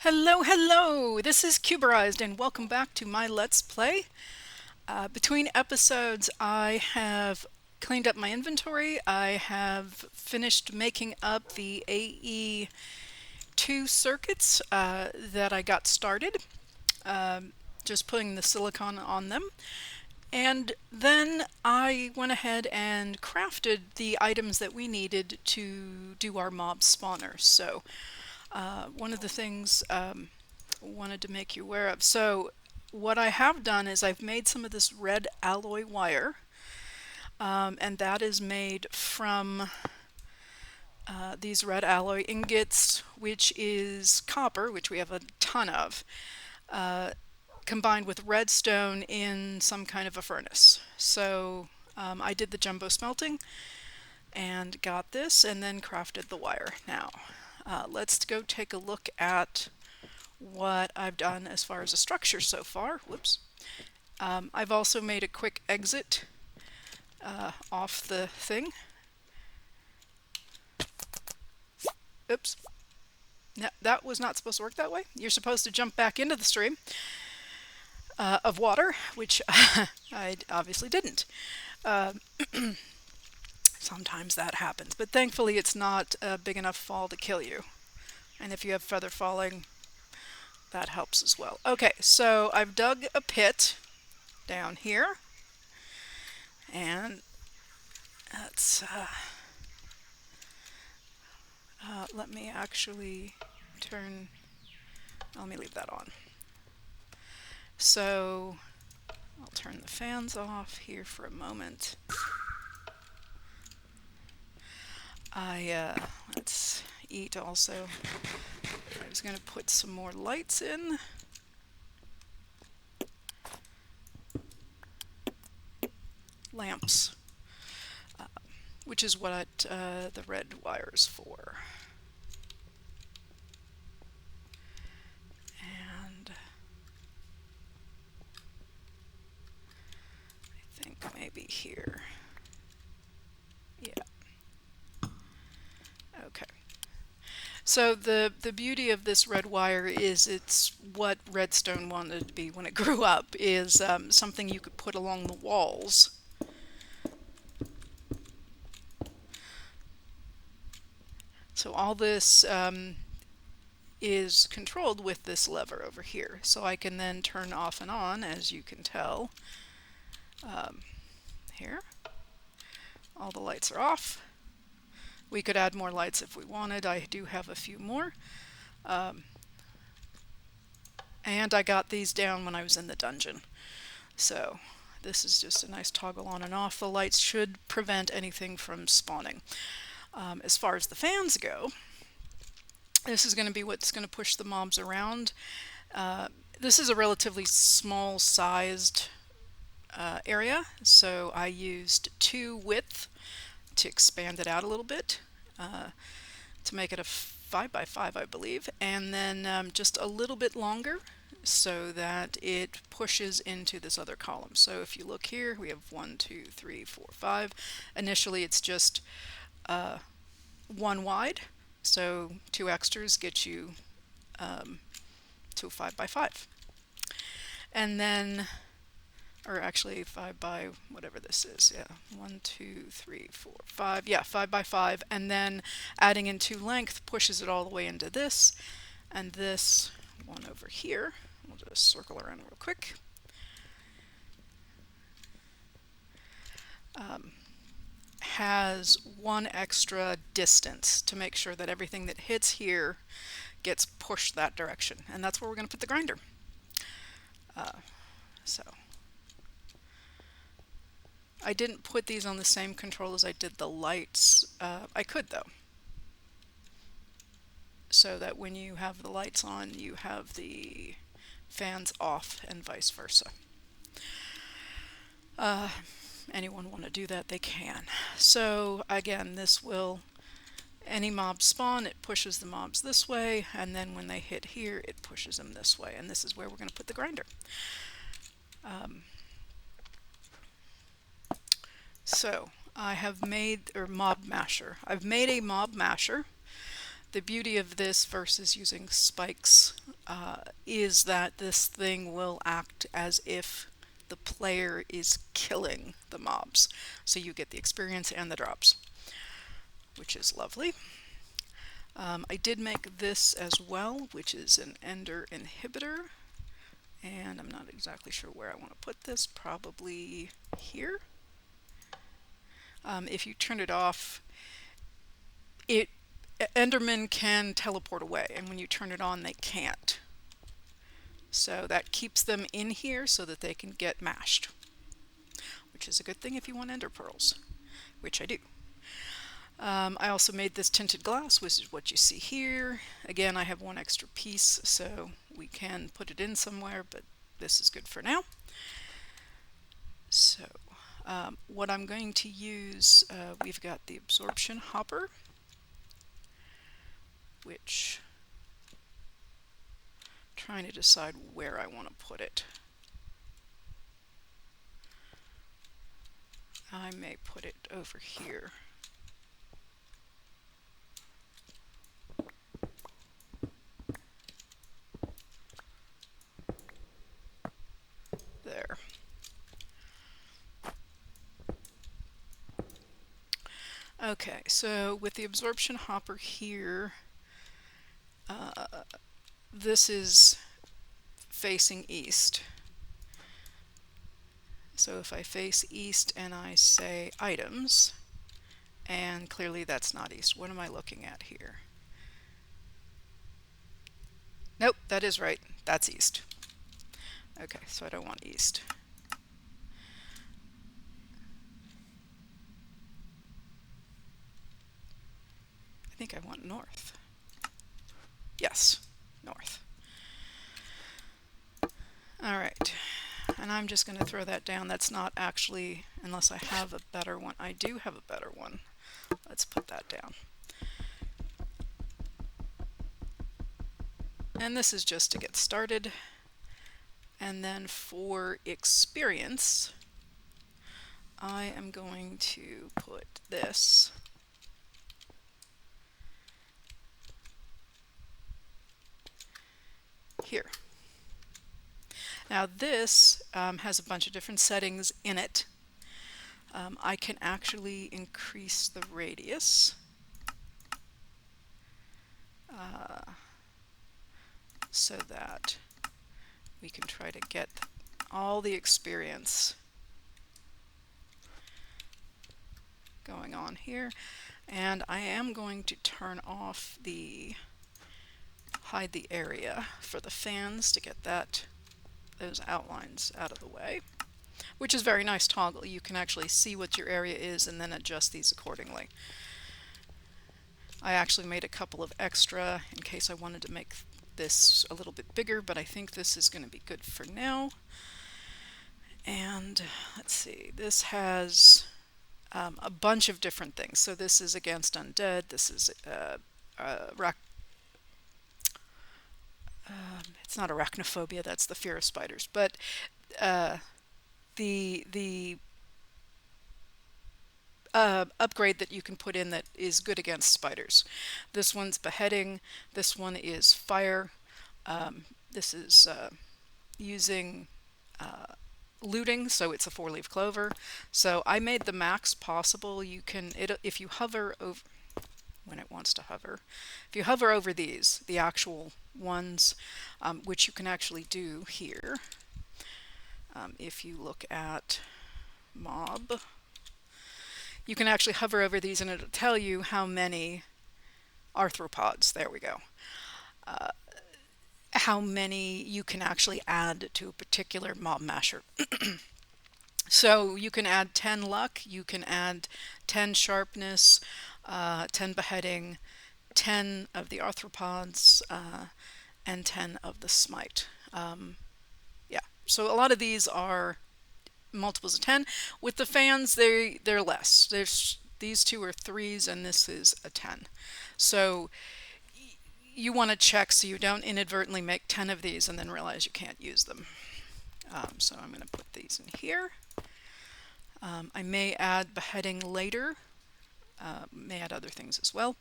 Hello, hello! This is Cuberized, and welcome back to my Let's Play. Between episodes, I have cleaned up my inventory. I have finished making up the AE2 circuits that I got started, just putting the silicon on them. And then I went ahead and crafted the items that we needed to do our mob spawner. So, one of the things wanted to make you aware of. So what I have done is I've made some of this red alloy wire, and that is made from these red alloy ingots, which is copper, which we have a ton of, combined with redstone in some kind of a furnace. So I did the jumbo smelting and got this and then crafted the wire. Now let's go take a look at what I've done as far as a structure so far. Whoops. I've also made a quick exit off the thing. Oops. No, that was not supposed to work that way. You're supposed to jump back into the stream of water, which I obviously didn't. Sometimes that happens, but thankfully it's not a big enough fall to kill you. And if you have feather falling, that helps as well. Okay, so I've dug a pit down here, and let's let me actually turn, let me leave that on. So I'll turn the fans off here for a moment. Let's eat also. I was going to put some more lights in. Lamps, which is what the red wire is for. And I think maybe here. Yeah. Okay. So the beauty of this red wire is it's what redstone wanted to be when it grew up, is something you could put along the walls. So all this is controlled with this lever over here. So I can then turn off and on, as you can tell. Here, all the lights are off. We could add more lights if we wanted. I do have a few more. And I got these down when I was in the dungeon. So this is just a nice toggle on and off. The lights should prevent anything from spawning. As far as the fans go, this is going to be what's going to push the mobs around. This is a relatively small sized area, so I used 2 width to expand it out a little bit, to make it a 5x5, I believe, and then just a little bit longer so that it pushes into this other column. So if you look here, we have 1, 2, 3, 4, 5. Initially it's just 1 wide, so 2 extras get you to a 5x5. And then, or actually 5 by whatever this is, yeah, 1, 2, 3, 4, 5, yeah, 5x5, and then adding in 2 length pushes it all the way into this, and this one over here, we'll just circle around real quick, has 1 extra distance to make sure that everything that hits here gets pushed that direction, and that's where we're going to put the grinder. So I didn't put these on the same control as I did the lights. I could though, so that when you have the lights on you have the fans off and vice versa. Anyone want to do that, they can. So again, this will, any mob spawn, it pushes the mobs this way, and then when they hit here it pushes them this way, and this is where we're going to put the grinder. So I have made, or mob masher. I've made a mob masher. The beauty of this versus using spikes is that this thing will act as if the player is killing the mobs. So you get the experience and the drops, which is lovely. I did make this as well, which is an ender inhibitor. And I'm not exactly sure where I want to put this, probably here. If you turn it off, Endermen can teleport away, and when you turn it on, they can't. So that keeps them in here so that they can get mashed, which is a good thing if you want ender pearls, which I do. I also made this tinted glass, which is what you see here. Again, I have one extra piece, so we can put it in somewhere, but this is good for now. So what I'm going to use, we've got the absorption hopper, which I'm trying to decide where I want to put it. I may put it over here. There. Okay, so with the absorption hopper here, this is facing east. So if I face east and I say items, and clearly that's not east. What am I looking at here? Nope, that is right. That's east. Okay, so I don't want east. I think I want north. Yes, north. All right, and I'm just going to throw that down. That's not actually, unless I have a better one. I do have a better one. Let's put that down. And this is just to get started. And then for experience, I am going to put this here. Now this has a bunch of different settings in it. I can actually increase the radius. So that we can try to get all the experience going on here. And I am going to turn off the hide the area for the fans to get those outlines out of the way, which is very nice toggle. You can actually see what your area is and then adjust these accordingly. I actually made a couple of extra in case I wanted to make this a little bit bigger, but I think this is going to be good for now. And let's see, this has a bunch of different things. So this is against undead. This is it's not arachnophobia, that's the fear of spiders, but the upgrade that you can put in that is good against spiders. This one's beheading, this one is fire, this is using looting, so it's a 4-leaf clover. So I made the max possible. You can, if you hover over, when it wants to hover, if you hover over these, the actual ones, which you can actually do here, if you look at mob, you can actually hover over these and it'll tell you how many arthropods, there we go, how many you can actually add to a particular mob masher. So you can add 10 luck, you can add 10 sharpness, 10 beheading, 10 of the arthropods, and 10 of the smite. Yeah, so a lot of these are multiples of 10. With the fans, they're less. These two are 3s and this is a 10. So you want to check so you don't inadvertently make 10 of these and then realize you can't use them. So I'm going to put these in here. I may add beheading later, may add other things as well.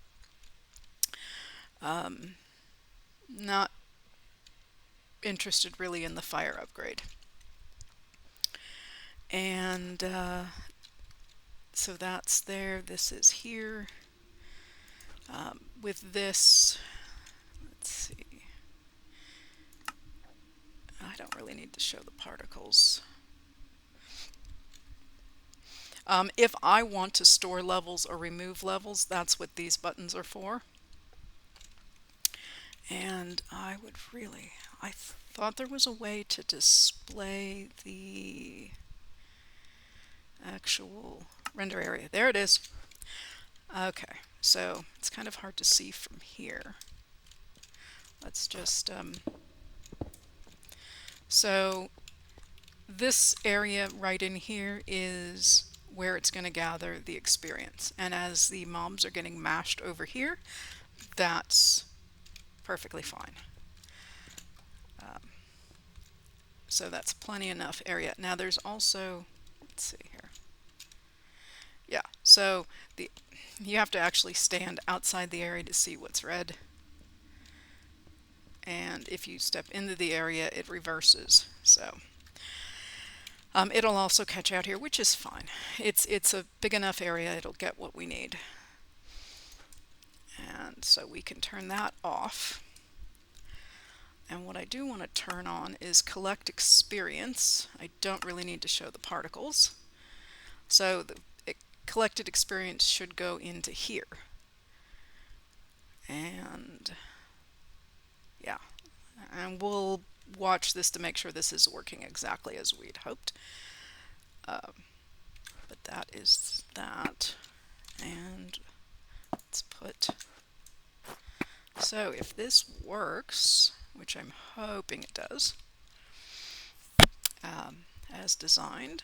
Not interested really in the fire upgrade. And so that's there. This is here. With this, let's see. I don't really need to show the particles. If I want to store levels or remove levels, that's what these buttons are for. And I would really, I thought there was a way to display the actual render area. There it is. Okay, so it's kind of hard to see from here. Let's just, so this area right in here is where it's going to gather the experience. And as the mobs are getting mashed over here, that's perfectly fine. So that's plenty enough area. Now there's also, let's see here. Yeah, so you have to actually stand outside the area to see what's red. And if you step into the area, it reverses. So it'll also catch out here, which is fine. It's a big enough area, it'll get what we need. And so we can turn that off. And what I do want to turn on is collect experience. I don't really need to show the particles. So the collected experience should go into here. And yeah, and we'll watch this to make sure this is working exactly as we'd hoped. But that is that. And let's put, so if this works, which I'm hoping it does, as designed.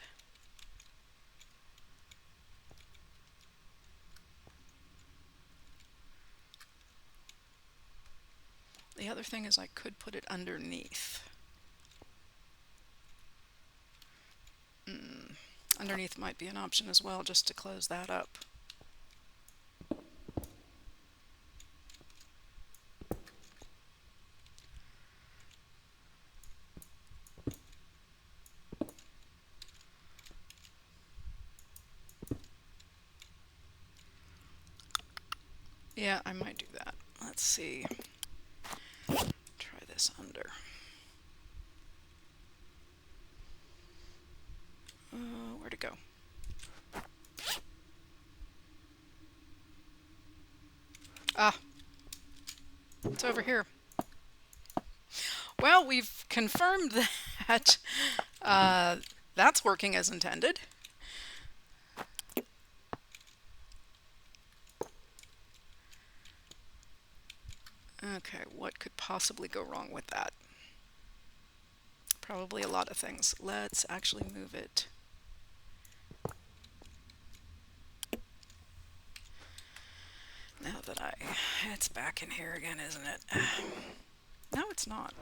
The other thing is I could put it underneath. Underneath might be an option as well, just to close that up. Yeah, I might do that. Let's see. Try this under. Where'd it go? Ah, it's over here. Well, we've confirmed that that's working as intended. Okay, what could possibly go wrong with that? Probably a lot of things. Let's actually move it. Now that it's back in here again, isn't it? No, it's not.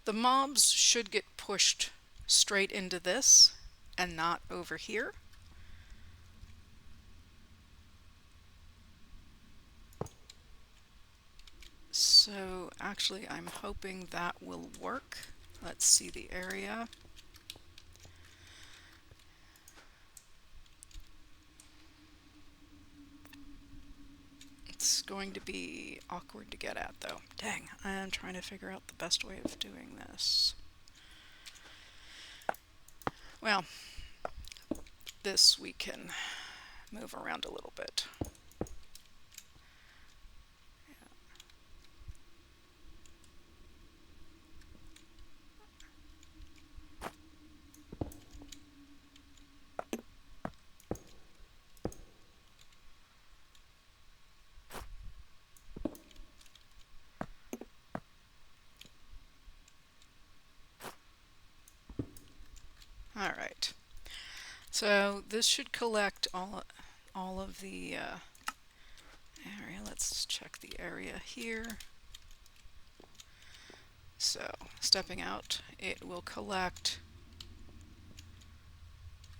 The mobs should get pushed straight into this and not over here. So actually I'm hoping that will work. Let's see the area. It's going to be awkward to get at though. Dang, I'm trying to figure out the best way of doing this. Well, this we can move around a little bit. All right. So this should collect all of the area. Let's check the area here. So stepping out, it will collect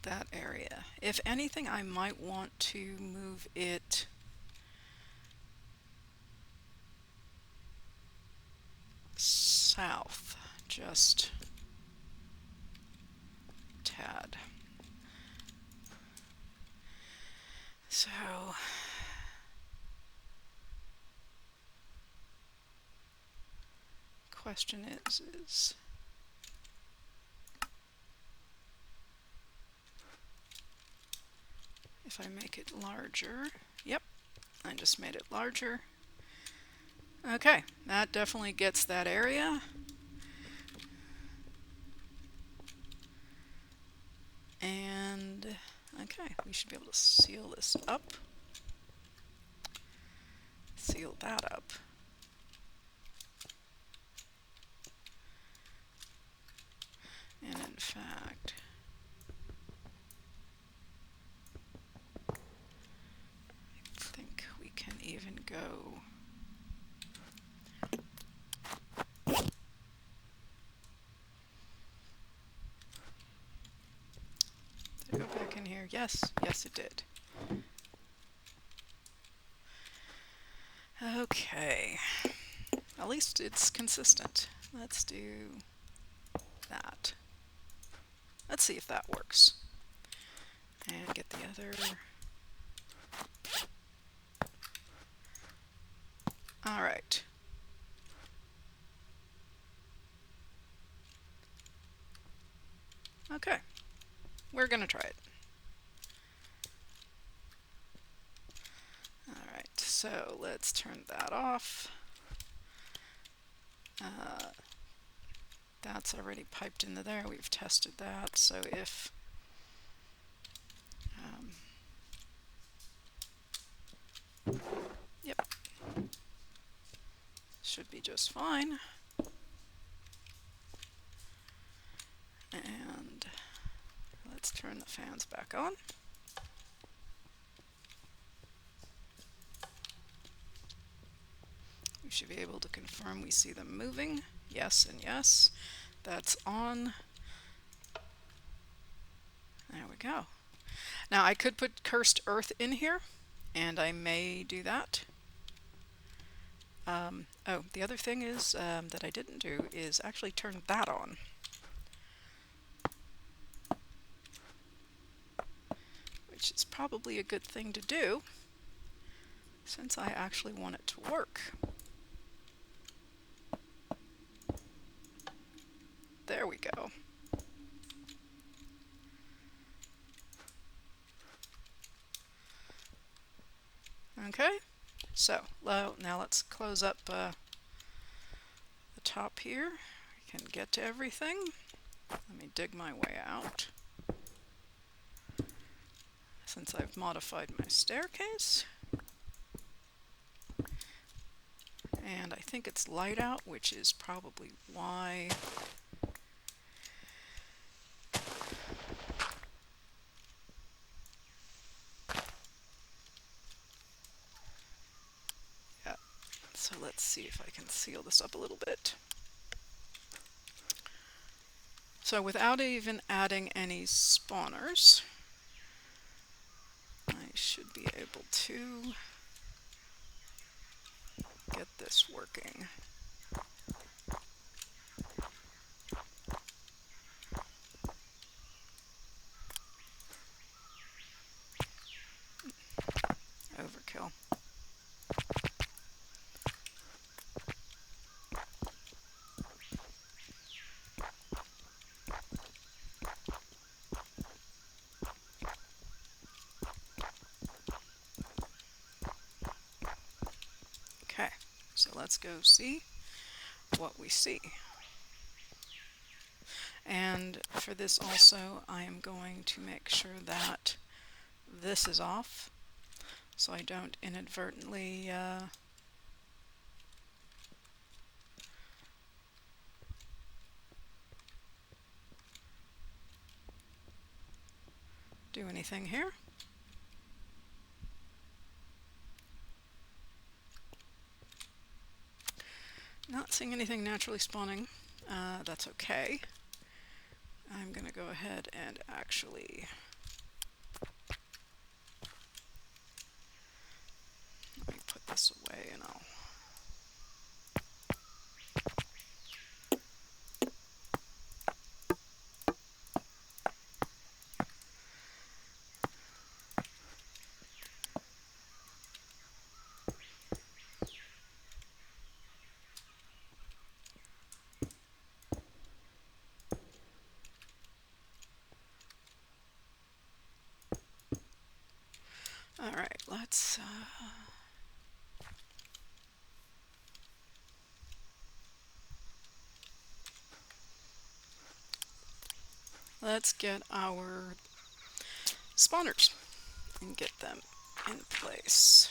that area. If anything, I might want to move it south, just a tad. So question is if I make it larger. Yep, I just made it larger. Okay, that definitely gets that area. And okay, we should be able to seal this up. Seal that up. And in fact, I think we can even go did it go back in here? Yes, yes it did. Okay, at least it's consistent. Let's do that. Let's see if that works. And get the other. All right. Okay, we're gonna try it. All right, so let's turn that off. That's already piped into there. We've tested that. So if yep, should be just fine. And let's turn the fans back on. We should be able to confirm we see them moving. Yes and yes. That's on. There we go. Now I could put cursed earth in here, and I may do that. Oh, the other thing is that I didn't do is actually turn that on. Which is probably a good thing to do, since I actually want it to work. There we go. Okay, so now let's close up the top here. We can get to everything. Let me dig my way out, since I've modified my staircase. And I think it's light out, which is probably why so let's see if I can seal this up a little bit. So without even adding any spawners, I should be able to get this working. Overkill. Okay, so let's go see what we see. And for this also, I am going to make sure that this is off, so I don't inadvertently do anything here. Not seeing anything naturally spawning. That's okay. I'm going to go ahead and actually let's get our spawners and get them in place.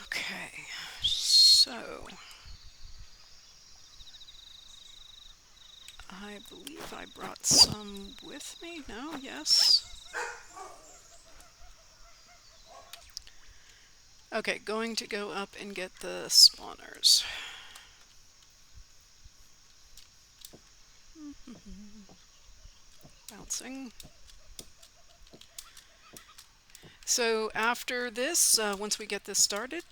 Okay, so I believe I brought some with me. No? Yes? Okay, going to go up and get the spawners. Bouncing. So after this, once we get this started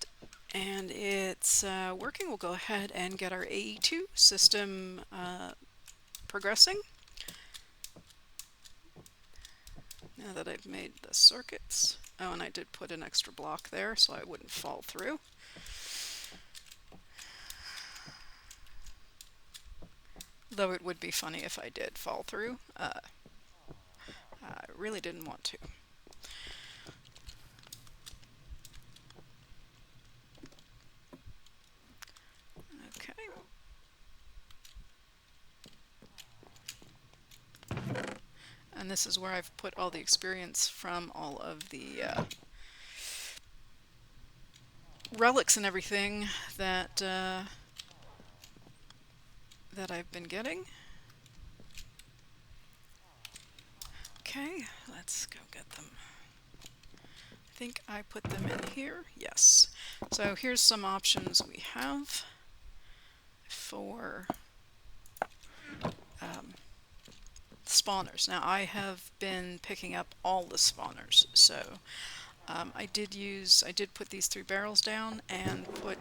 and it's working, we'll go ahead and get our AE2 system progressing. Now that I've made the circuits. Oh, and I did put an extra block there so I wouldn't fall through. Though it would be funny if I did fall through. I really didn't want to. Okay. And this is where I've put all the experience from all of the relics and everything that that I've been getting. Okay, let's go get them. I think I put them in here. Yes. So here's some options we have for spawners. Now I have been picking up all the spawners, so I did put these 3 barrels down and put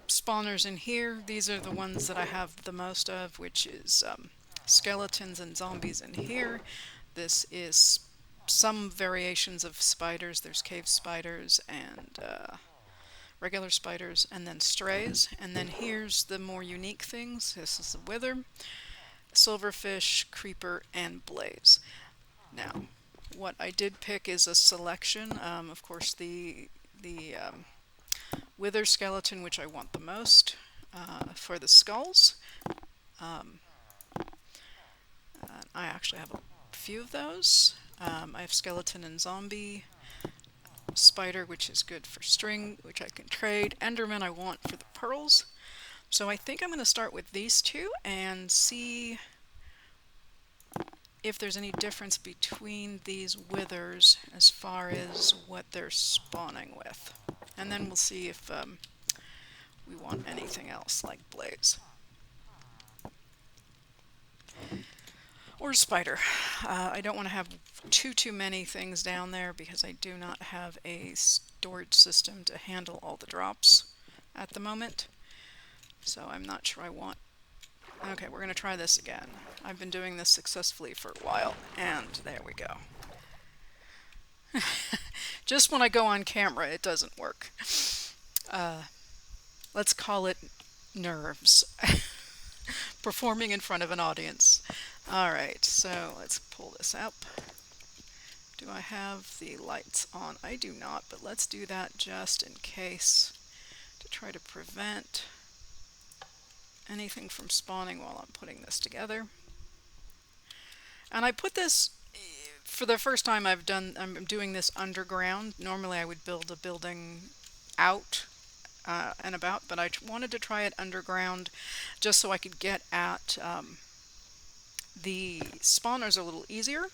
spawners in here. These are the ones that I have the most of, which is skeletons and zombies in here. This is some variations of spiders. There's cave spiders and regular spiders, and then strays. And then here's the more unique things. This is the wither, silverfish, creeper, and blaze. Now, what I did pick is a selection. Of course, the wither skeleton, which I want the most for the skulls. I actually have a few of those. I have skeleton and zombie, spider, which is good for string, which I can trade, enderman I want for the pearls. So I think I'm going to start with these 2 and see if there's any difference between these withers as far as what they're spawning with. And then we'll see if we want anything else like blaze. Or spider. I don't want to have too many things down there because I do not have a storage system to handle all the drops at the moment. So I'm not sure I want... Okay, we're going to try this again. I've been doing this successfully for a while, and there we go. Just when I go on camera, it doesn't work. Let's call it nerves. Performing in front of an audience. Alright, so let's pull this up. Do I have the lights on? I do not, but let's do that just in case to try to prevent anything from spawning while I'm putting this together. And I put this for the first time I'm doing this underground. Normally I would build a building out and about, but I wanted to try it underground just so I could get at the spawners a little easier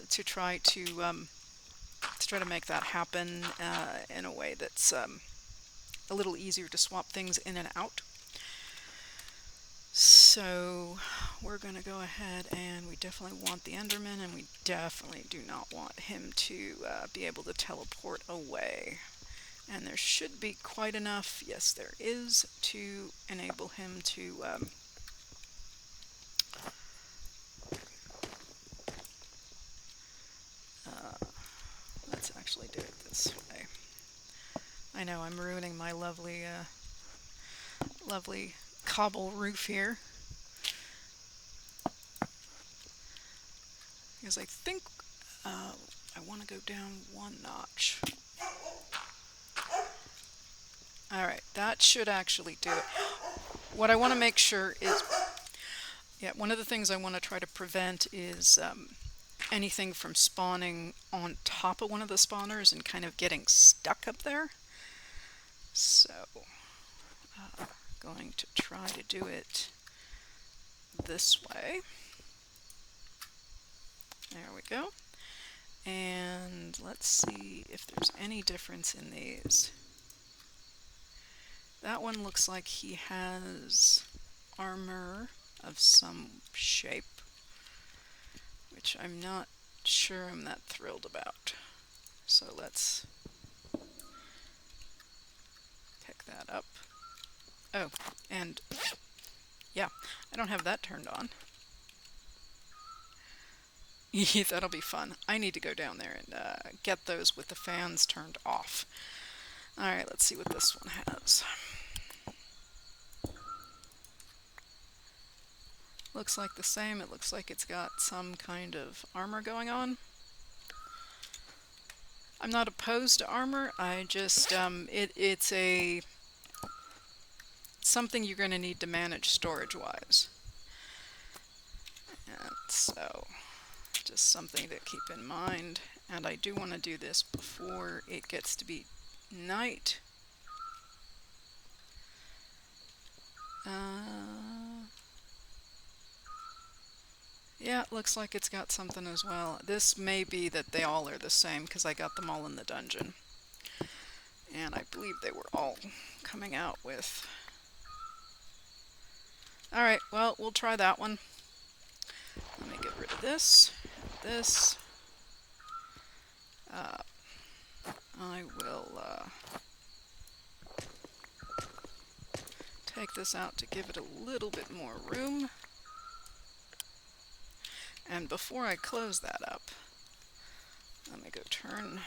to try to make that happen in a way that's a little easier to swap things in and out. So we're going to go ahead, and we definitely want the enderman, and we definitely do not want him to be able to teleport away. And there should be quite enough, yes there is, to enable him to let's actually do it this way. I know I'm ruining my lovely lovely cobble roof here. because I think I want to go down one notch. Alright, that should actually do it. What I want to make sure is, yeah, one of the things I want to try to prevent is anything from spawning on top of one of the spawners and kind of getting stuck up there. So, going to try to do it this way. There we go. And let's see if there's any difference in these. That one looks like he has armor of some shape, which I'm not sure I'm that thrilled about. So let's pick that up. Oh, and yeah, I don't have that turned on. That'll be fun. I need to go down there and get those with the fans turned off. Alright, let's see what this one has. Looks like the same. It looks like it's got some kind of armor going on. I'm not opposed to armor. I just, it's something you're going to need to manage storage-wise. And so, just something to keep in mind. And I do want to do this before it gets to be night. Yeah, it looks like it's got something as well. This may be that they all are the same because I got them all in the dungeon. And I believe they were all coming out with. Alright, well, we'll try that one. Let me get rid of this. This. I will take this out to give it a little bit more room. And before I close that up, let me go turn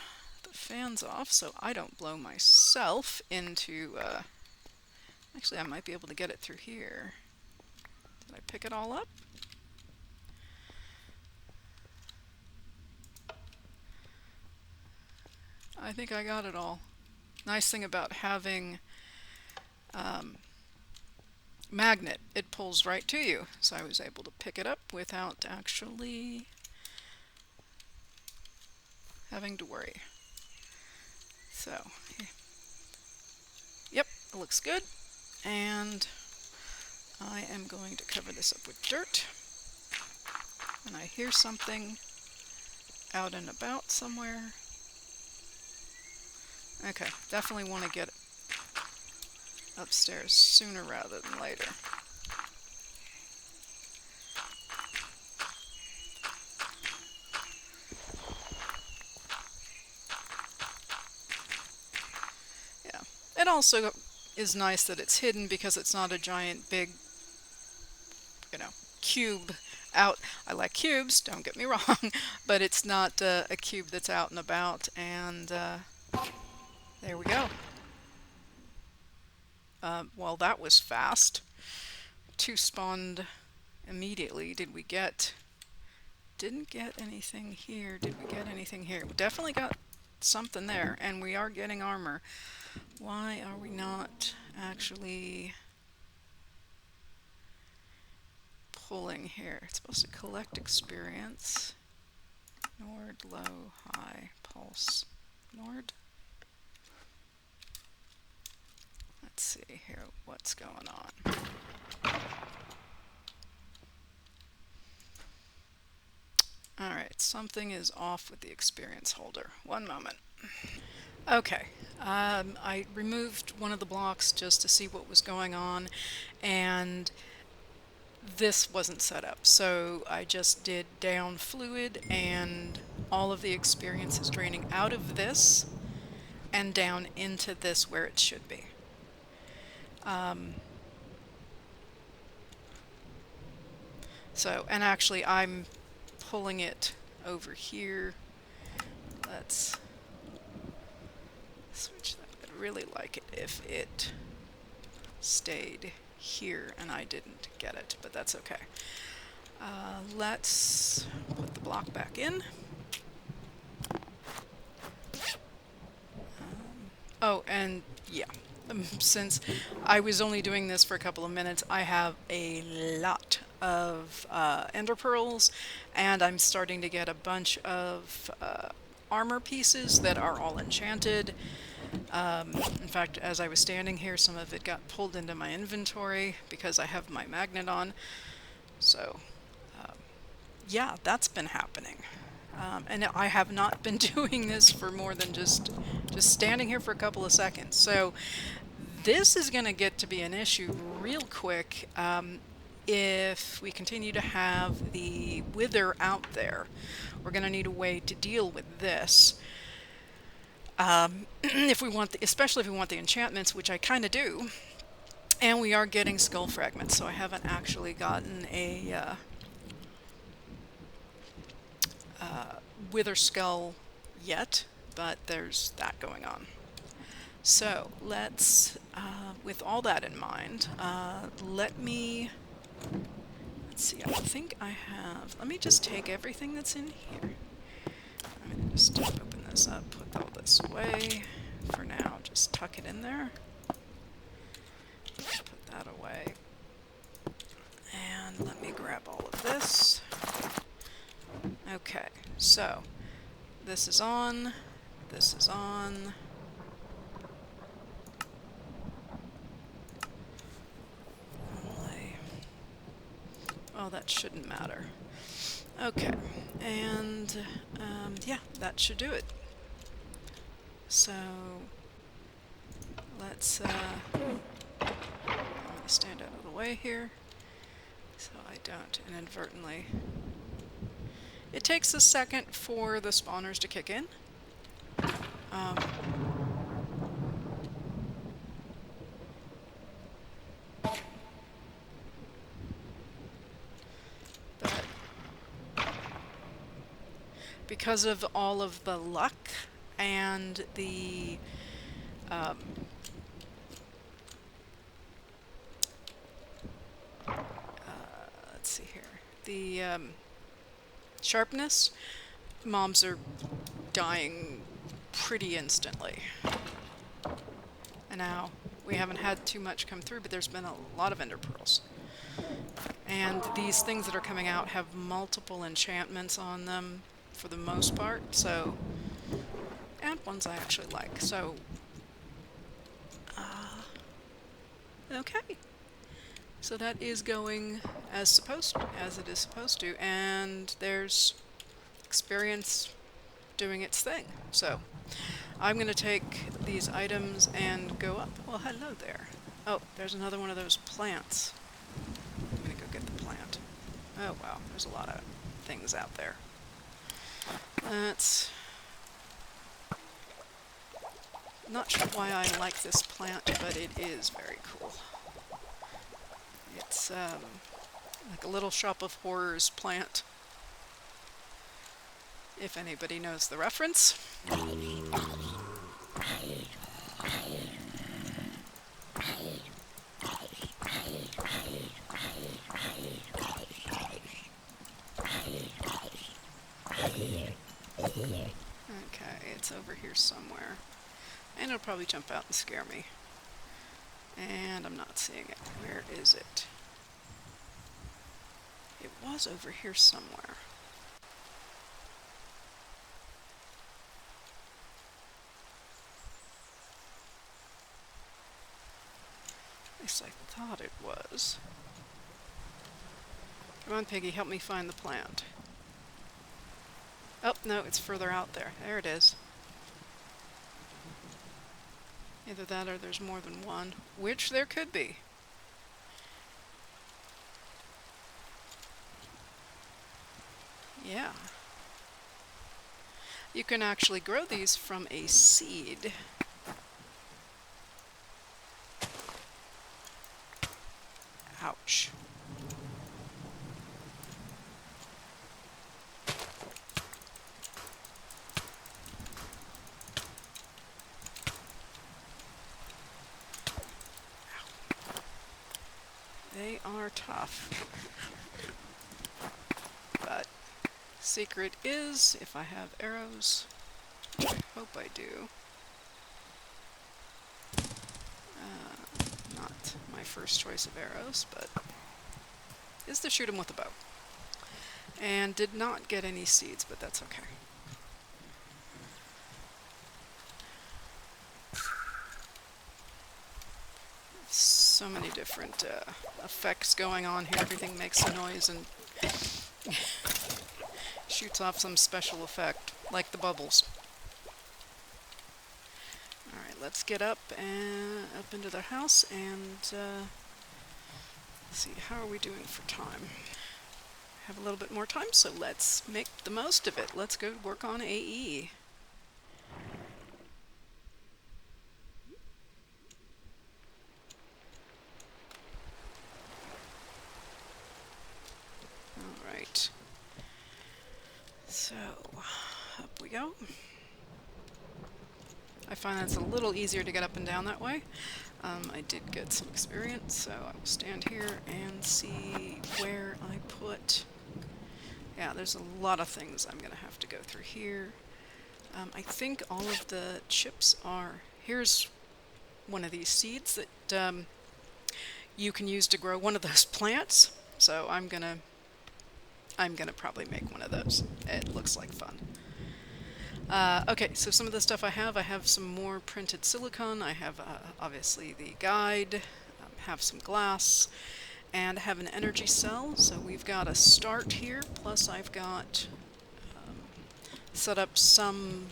the fans off so I don't blow myself into... actually, I might be able to get it through here. Did I pick it all up? I think I got it all. Nice thing about having magnet, it pulls right to you. So I was able to pick it up without actually having to worry. So, yep, it looks good. And I am going to cover this up with dirt. And I hear something out and about somewhere. Okay, definitely want to get it upstairs sooner rather than later. Yeah, it also is nice that it's hidden because it's not a giant big, cube out. I like cubes, don't get me wrong, but it's not a cube that's out and about, and there we go. Well, that was fast. 2 spawned immediately. Didn't get anything here. Did we get anything here? We definitely got something there, and we are getting armor. Why are we not actually pulling here? It's supposed to collect experience. Nord, low, high, pulse. Nord? Let's see here what's going on. Alright, something is off with the experience holder. One moment. Okay, I removed one of the blocks just to see what was going on, and this wasn't set up. So I just did down fluid, and all of the experience is draining out of this and down into this where it should be. So, and actually I'm pulling it over here. Let's switch that. I'd really like it if it stayed here and I didn't get it, but that's okay. Let's put the block back in. Oh, and yeah, since I was only doing this for a couple of minutes, I have a lot of ender pearls, and I'm starting to get a bunch of armor pieces that are all enchanted. In fact, as I was standing here, some of it got pulled into my inventory because I have my magnet on. So, yeah, that's been happening. And I have not been doing this for more than just standing here for a couple of seconds. So this is going to get to be an issue real quick if we continue to have the wither out there. We're going to need a way to deal with this. If we want, especially if we want the enchantments, which I kind of do, and we are getting skull fragments, so I haven't actually gotten a wither skull yet, but there's that going on. So let's, with all that in mind, let's see, I think I have, let me just take everything that's in here. I'm going to just open this up, put all this away for now, just tuck it in there. Put that away. And let me grab all of this. Okay, so this is on, this is on. Oh, that shouldn't matter. Okay, and yeah, that should do it. So let's I'm going to stand out of the way here so I don't inadvertently. It takes a second for the spawners to kick in. But because of all of the luck and the let's see here, the sharpness, mobs are dying pretty instantly. And now we haven't had too much come through, but there's been a lot of ender pearls. And these things that are coming out have multiple enchantments on them for the most part, so, and ones I actually like. So okay, so that is going as it is supposed to, and there's experience doing its thing. So I'm going to take these items and go up. Well, hello there. Oh, there's another one of those plants. I'm going to go get the plant. Oh wow, there's a lot of things out there. That's not sure why I like this plant, but it is very cool. It's like a little shop of horrors plant, if anybody knows the reference. Okay, it's over here somewhere. And it'll probably jump out and scare me. And I'm not seeing it. Where is it? It was over here somewhere. At least I thought it was. Come on, Piggy, help me find the plant. Oh, no, it's further out there. There it is. Either that or there's more than one, which there could be. Yeah. You can actually grow these from a seed. Ouch. They are tough. Secret is, if I have arrows, I hope I do. Not my first choice of arrows, but is to shoot them with a bow. And did not get any seeds, but that's okay. So many different effects going on here. Everything makes a noise and shoots off some special effect, like the bubbles. Alright, let's get up and up into the house and see, how are we doing for time? Have a little bit more time, so let's make the most of it. Let's go work on AE. Alright. So, up we go. I find that it's a little easier to get up and down that way. I did get some experience, so I will stand here and see where I put... Yeah, there's a lot of things I'm going to have to go through here. I think all of the chips are... Here's one of these seeds that you can use to grow one of those plants. So I'm gonna probably make one of those. It looks like fun. Okay, so some of the stuff I have some more printed silicone. I have obviously the guide, have some glass, and I have an energy cell. So we've got a start here, plus I've got set up some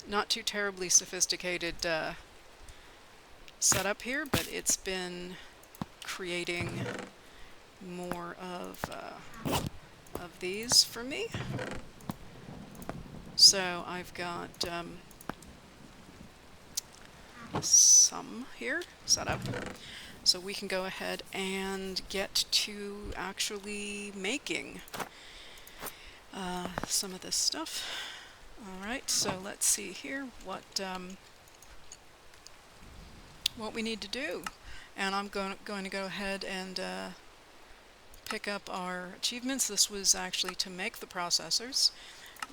not too terribly sophisticated setup here, but it's been creating more of these for me. So I've got some here set up, so we can go ahead and get to actually making some of this stuff. Alright, so let's see here what we need to do. And I'm going to go ahead and pick up our achievements. This was actually to make the processors,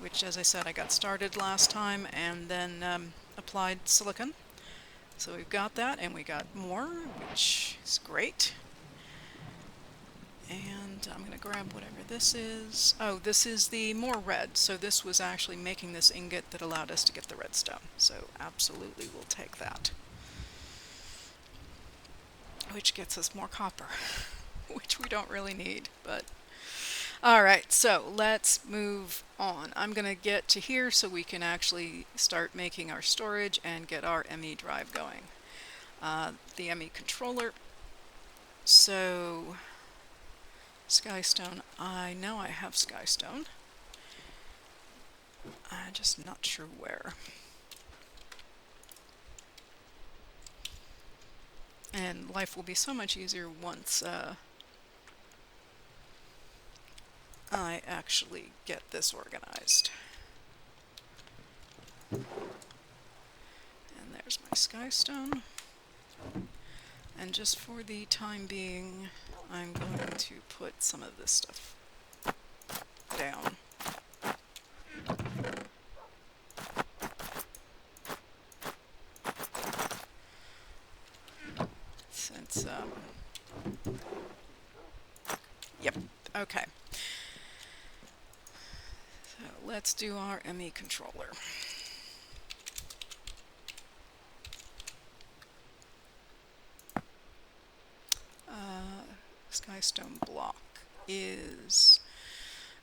which, as I said, I got started last time and then applied silicon. So we've got that, and we got more, which is great. And I'm going to grab whatever this is. Oh, this is the more red. So this was actually making this ingot that allowed us to get the redstone. So absolutely we'll take that. Which gets us more copper, which we don't really need, but... Alright, so let's move on. I'm going to get to here so we can actually start making our storage and get our ME drive going. The ME controller. So, Skystone. I know I have Skystone. I'm just not sure where. And life will be so much easier once I actually get this organized. And there's my Skystone. And just for the time being, I'm going to put some of this stuff down. Since, yep, okay. So let's do our ME controller. Skystone block is,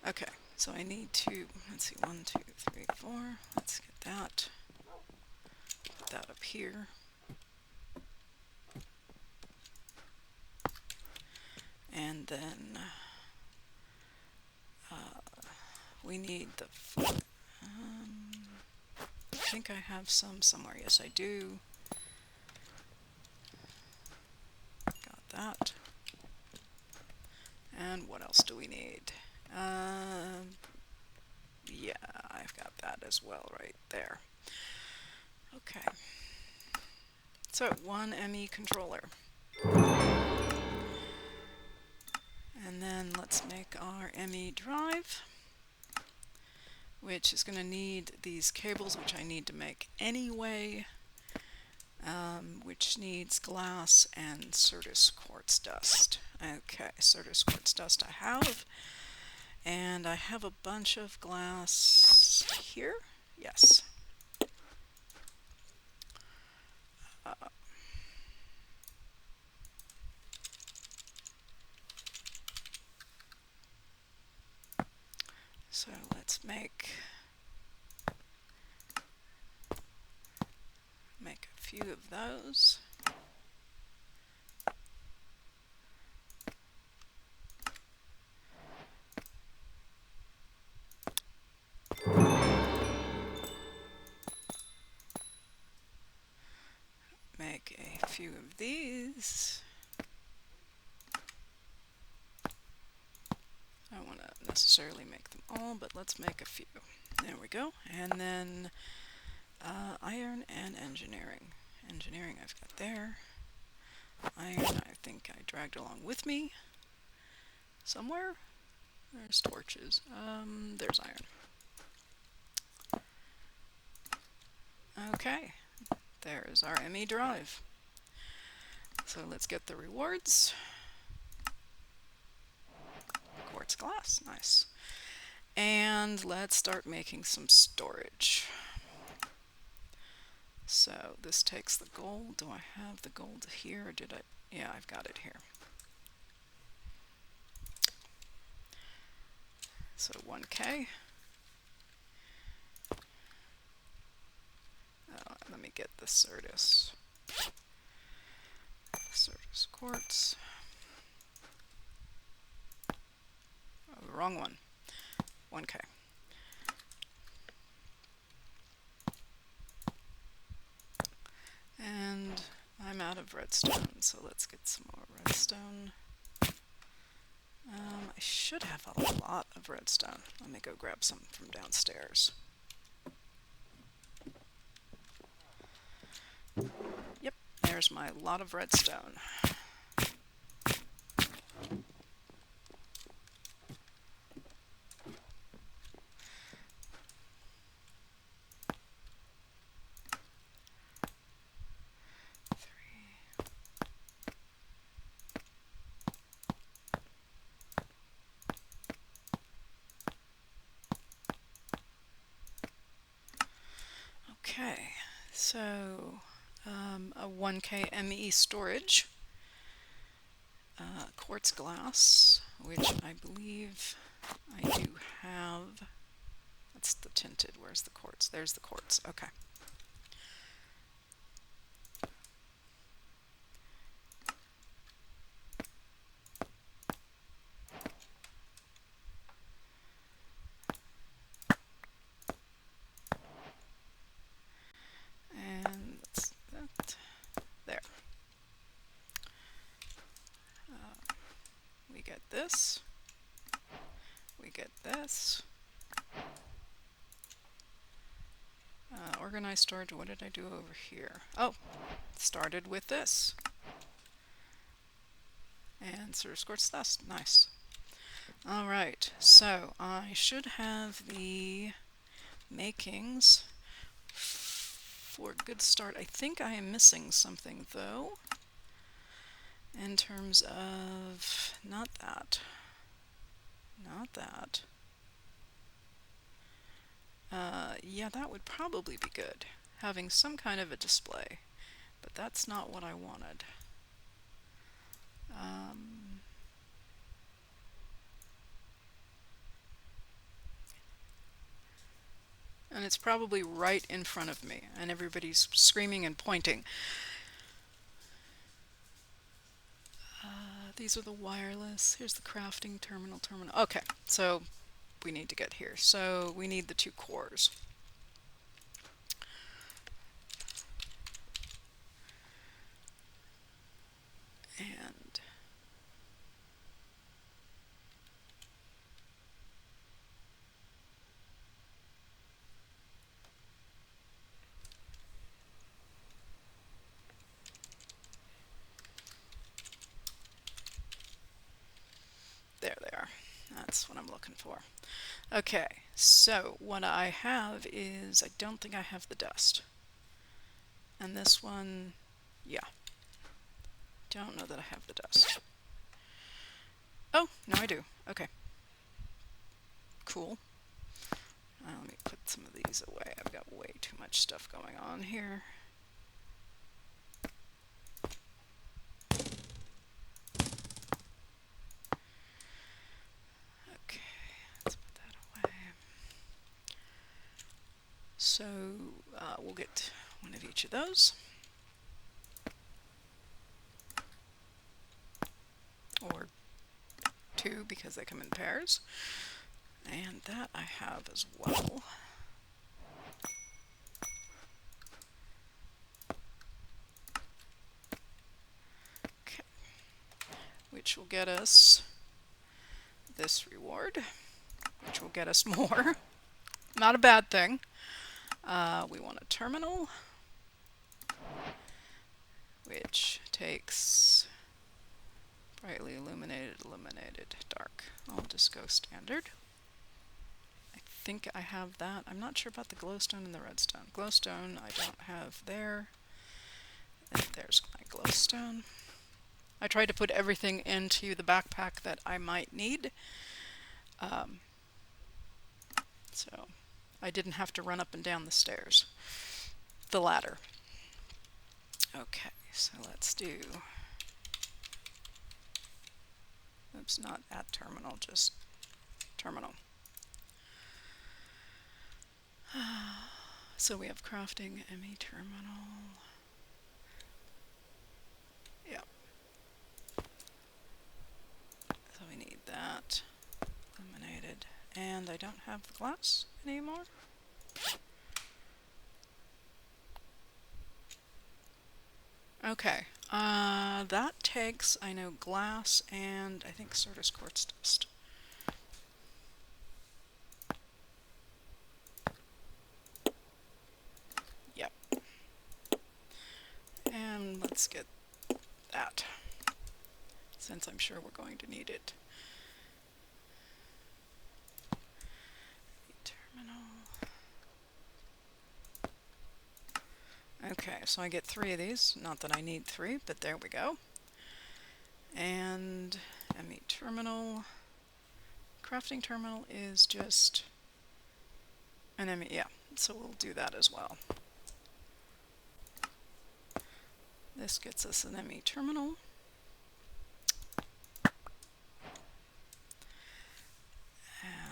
okay, so I need to, let's see, 1, 2, 3, 4, let's get that, put that up here. And then we need the, I think I have some somewhere. Yes, I do. Got that. And what else do we need? Yeah, I've got that as well right there. Okay. So, one ME controller. And then let's make our ME drive. which is going to need these cables, which I need to make anyway, which needs glass and Certus quartz dust. Okay, Certus quartz dust I have, and I have a bunch of glass here. Yes. So let's make a few of those. Make a few of these. I don't want to necessarily make them all, but let's make a few. There we go. And then iron and engineering. Engineering I've got there. Iron I think I dragged along with me somewhere. There's torches. There's iron. Okay, there is our ME drive. So let's get the rewards. Quartz glass, nice. And let's start making some storage. So this takes the gold. Do I have the gold here? Or did I? Yeah, I've got it here. So 1K. Let me get the Certus. Certus quartz. Oh, the wrong one. 1K. And I'm out of redstone, so let's get some more redstone. I should have a lot of redstone. Let me go grab some from downstairs. Yep, there's my lot of redstone. Okay, so a 1K ME storage, quartz glass, which I believe I do have. That's the tinted. Where's the quartz? There's the quartz. Okay. And that's that. There. We get this. We get this. Organized storage. What did I do over here? Oh, started with this. And Certus quartz dust. Nice. Alright, so I should have the makings for a good start. I think I am missing something though, in terms of, not that, yeah, that would probably be good, having some kind of a display, but that's not what I wanted. And it's probably right in front of me, and everybody's screaming and pointing. These are the wireless. Here's the crafting terminal. Okay, so we need to get here. So we need the 2 cores. And there they are. That's what I'm looking for. Okay, so what I have is, I don't think I have the dust. And this one, yeah. Don't know that I have the dust. Oh, no I do. Okay. Cool. Let me put some of these away. I've got way too much stuff going on here. Okay, let's put that away. So we'll get one of each of those. Or two because they come in pairs. And that I have as well. Okay. Which will get us this reward, which will get us more. Not a bad thing. We want a terminal, which takes brightly illuminated, illuminated, dark. I'll just go standard. I think I have that. I'm not sure about the glowstone and the redstone. Glowstone I don't have there. And there's my glowstone. I tried to put everything into the backpack that I might need. So I didn't have to run up and down the stairs. The ladder. Okay, so let's do... Oops, not at terminal, just terminal. So we have crafting, ME terminal. Yeah. So we need that. Illuminated. And I don't have the glass anymore. Okay. That takes, I know, glass and I think Certus quartz dust. Yep. And let's get that, since I'm sure we're going to need it. Terminal. Okay, so I get 3 of these. Not that I need 3, but there we go. And ME terminal. Crafting terminal is just an ME, yeah, so we'll do that as well. This gets us an ME terminal.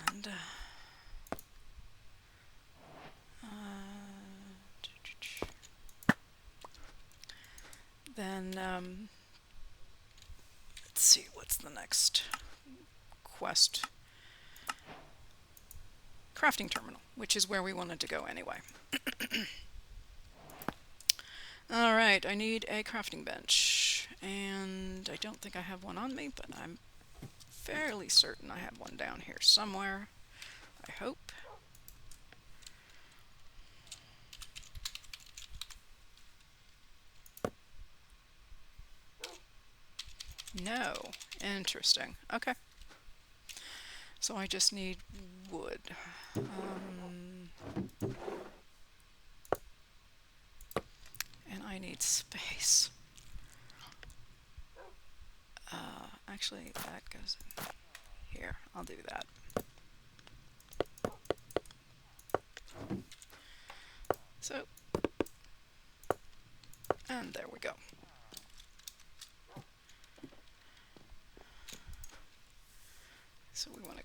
And then let's see, what's the next quest? Crafting terminal, which is where we wanted to go anyway. Alright, I need a crafting bench, and I don't think I have one on me, but I'm fairly certain I have one down here somewhere. I hope. No. Interesting. Okay. So I just need wood. And I need space. Actually, that goes in here. I'll do that. So, and there we go. So we want to,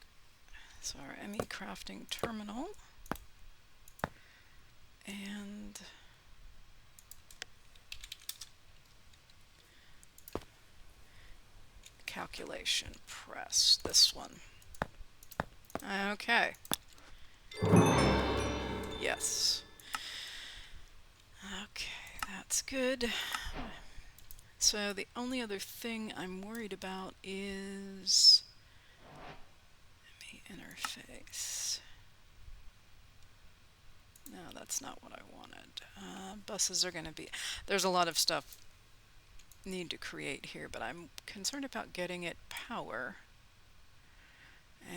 so our ME crafting terminal, and calculation press, this one. Okay. Yes. Okay, that's good. So the only other thing I'm worried about is ME interface. No, that's not what I wanted. Buses are going to be... There's a lot of stuff need to create here, but I'm concerned about getting it power.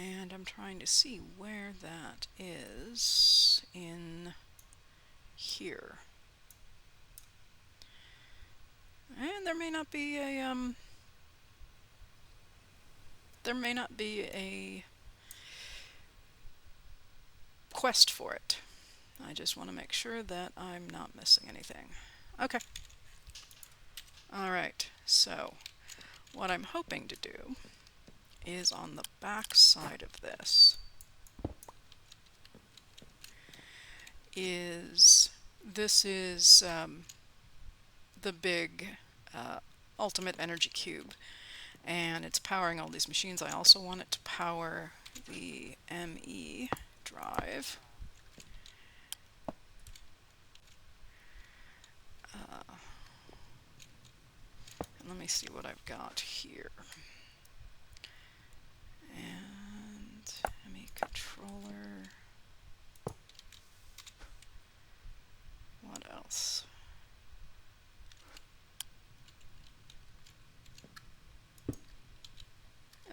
And I'm trying to see where that is in here. And there may not be a quest for it. I just want to make sure that I'm not missing anything. Okay. Alright, so what I'm hoping to do is on the back side of this is the big ultimate energy cube, and it's powering all these machines. I also want it to power the ME drive. And let me see what I've got here. And ME controller. What else?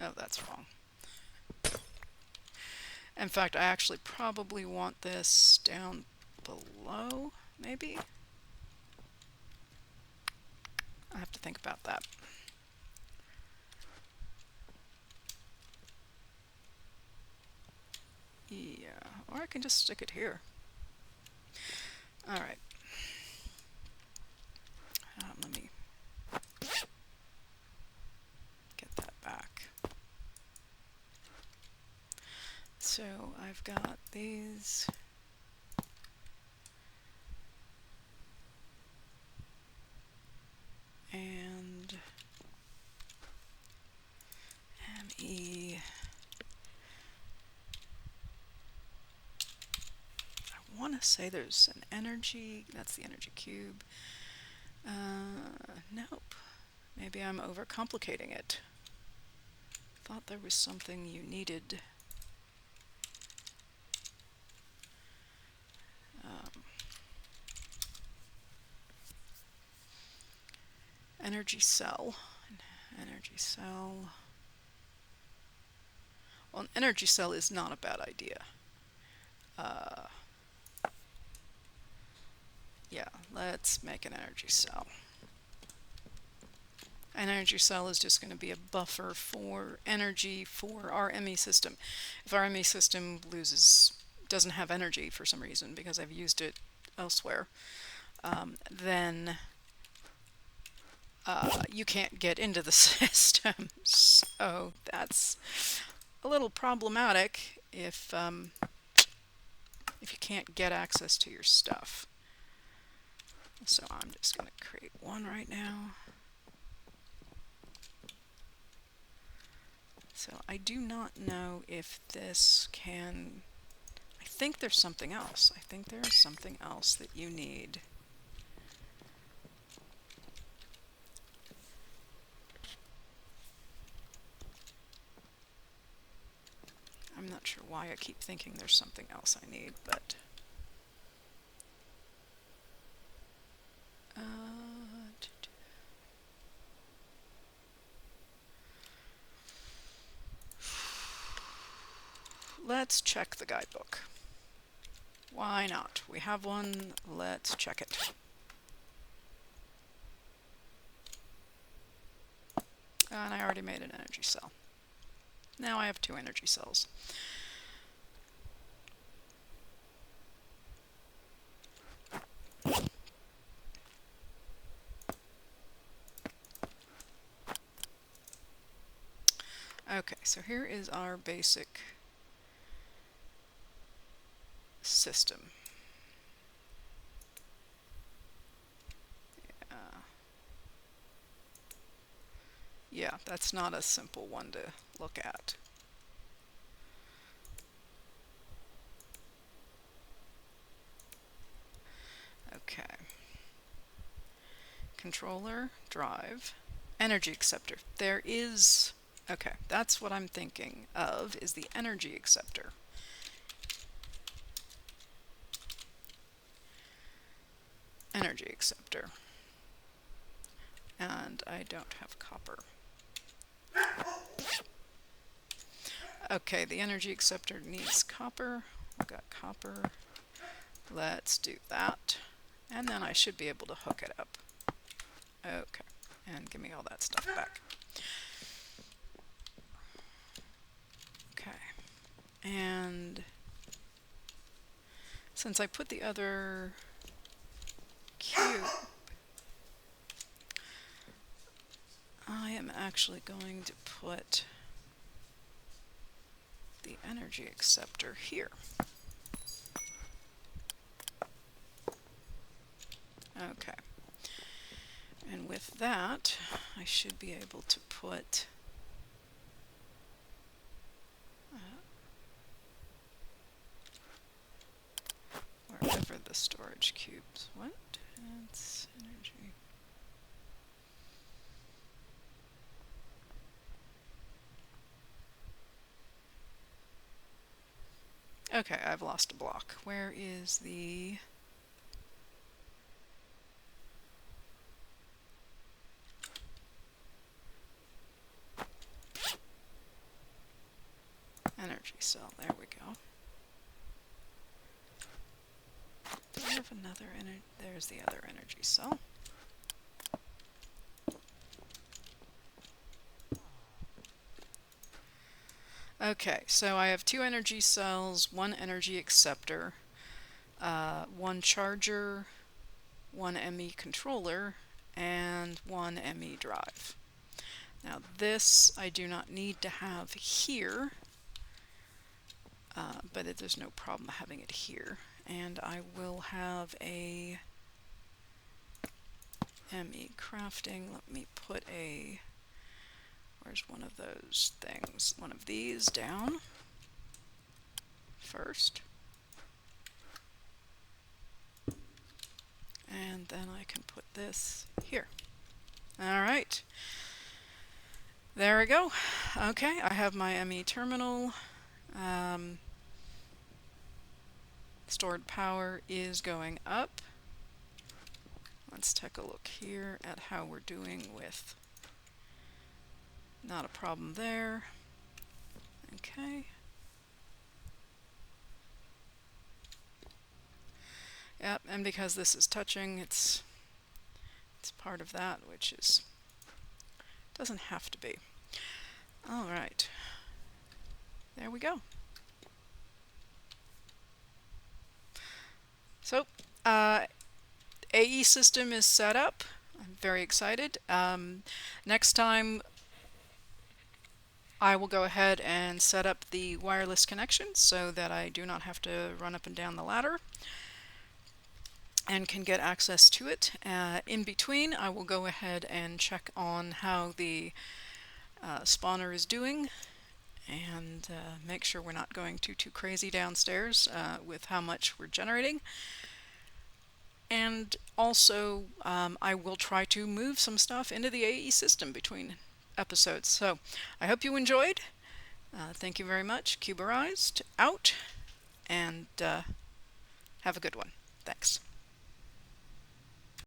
Oh, that's wrong. In fact, I actually probably want this down below, maybe? I have to think about that. Yeah, or I can just stick it here. Alright. Let me get that back. So I've got these. And ME. I want to say there's an energy. That's the energy cube. Nope. Maybe I'm overcomplicating it. Thought there was something you needed. Energy cell. Energy cell. Well, an energy cell is not a bad idea. Yeah, let's make an energy cell. An energy cell is just going to be a buffer for energy for our ME system. If our ME system doesn't have energy for some reason because I've used it elsewhere, then you can't get into the system. So that's a little problematic if you can't get access to your stuff. So I'm just going to create one right now. So I do not know if this can... I think there's something else. I think there is something else that you need. I'm not sure why I keep thinking there's something else I need, but... let's check the guidebook. Why not? We have one, let's check it. And I already made an energy cell. Now I have 2 energy cells. Okay, so here is our basic system. Yeah, that's not a simple one to look at. Okay. Controller, drive, energy acceptor. There is... okay, that's what I'm thinking of, is the energy acceptor. Energy acceptor. And I don't have copper. Okay, the energy acceptor needs copper. We've got copper. Let's do that. And then I should be able to hook it up. Okay, and give me all that stuff back. Okay, and since I put the other cube, I am actually going to put the energy acceptor here. Okay. And with that, I should be able to put wherever the storage cubes. What? It's energy. Okay, I've lost a block. Where is the... energy cell? There we go. Do I have another energy? There's the other energy cell. Okay, so I have 2 energy cells, 1 energy acceptor, 1 charger, 1 ME controller, and 1 ME drive. Now this I do not need to have here, but there's no problem having it here. And I will have a ME crafting. Let me put a... where's one of those things? One of these down first. And then I can put this here. Alright. There we go. Okay, I have my ME terminal. Stored power is going up. Let's take a look here at how we're doing with... not a problem there. Okay. Yep, and because this is touching, it's part of that, which is... doesn't have to be. Alright. There we go. So, AE system is set up. I'm very excited. Next time I will go ahead and set up the wireless connection so that I do not have to run up and down the ladder and can get access to it. In between, I will go ahead and check on how the spawner is doing and make sure we're not going too crazy downstairs with how much we're generating. And also, I will try to move some stuff into the AE system between episodes. So, I hope you enjoyed. Thank you very much. Cuberized out, and have a good one. Thanks.